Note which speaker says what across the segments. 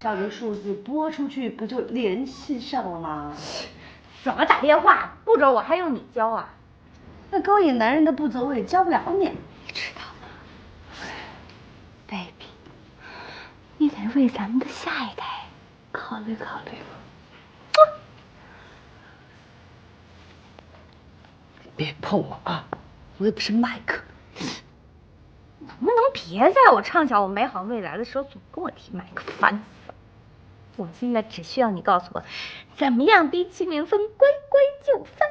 Speaker 1: 这个数字拨出去，不就联系上了吗？
Speaker 2: 怎么打电话？步骤我还用你教啊？
Speaker 1: 那勾引男人的步骤我也教不了你，
Speaker 2: 你知道吗 ，baby， 你得为咱们的下一代考虑考虑。
Speaker 1: 别碰我啊！我又不是麦克。
Speaker 2: 能不能别在我畅想我美好未来的时候总跟我提麦克，烦死了！我现在只需要你告诉我，怎么样逼齐明峰乖乖就范。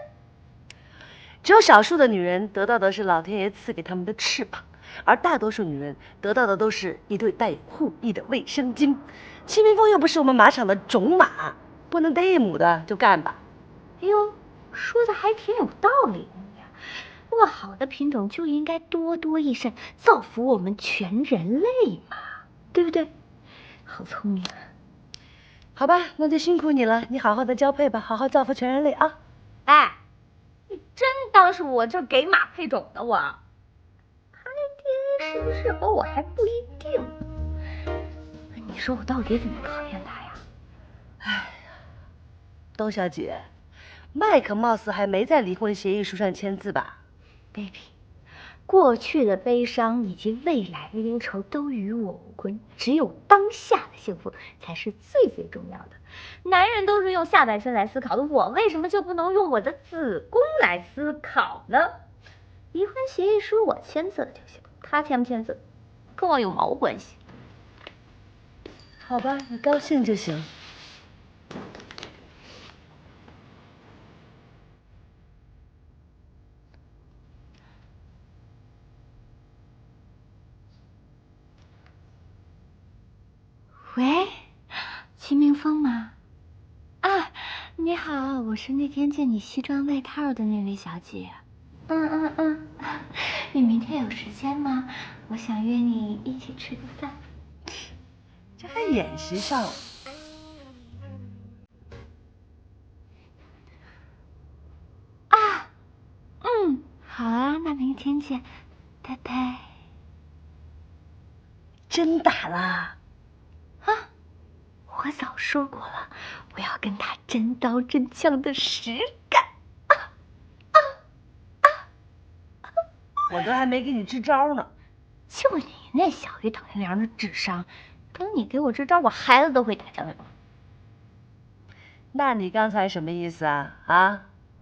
Speaker 1: 只有少数的女人得到的是老天爷赐给她们的翅膀，而大多数女人得到的都是一对带有护翼的卫生巾。齐明峰又不是我们马场的种马，不能逮一母的就干吧。
Speaker 2: 哎呦，说的还挺有道理的呀。不过好的品种就应该多多益善，造福我们全人类嘛，对不对？好聪明啊！
Speaker 1: 好吧，那就辛苦你了，你好好的交配吧，好好造福全人类啊！
Speaker 2: 哎，你真当是我这给马配种的我？拍 DNA 适不适合我还不一定。你说我到底怎么讨厌他呀？
Speaker 1: 哎呀，董小姐，麦克貌似还没在离婚协议书上签字吧
Speaker 2: ，baby， 过去的悲伤以及未来的忧愁都与我无关，只有当下的幸福才是最最重要的。男人都是用下半身来思考的，我为什么就不能用我的子宫来思考呢？离婚协议书我签字了就行，他签不签字跟我有毛关系？
Speaker 1: 好吧，你高兴就行。
Speaker 2: 喂，齐明峰吗？啊，你好，我是那天借你西装外套的那位小姐。你明天有时间吗？我想约你一起吃个饭。
Speaker 1: 这还演习上了？
Speaker 2: 啊，好啊，那明天见，拜拜。
Speaker 1: 真打了？
Speaker 2: 啊，我早说过了，我要跟他真刀真枪的实干。
Speaker 1: 我都还没给你支招呢。
Speaker 2: 就你那小鱼躺下梁的智商，等你给我支招，我孩子都会打酱油。
Speaker 1: 那你刚才什么意思啊？啊？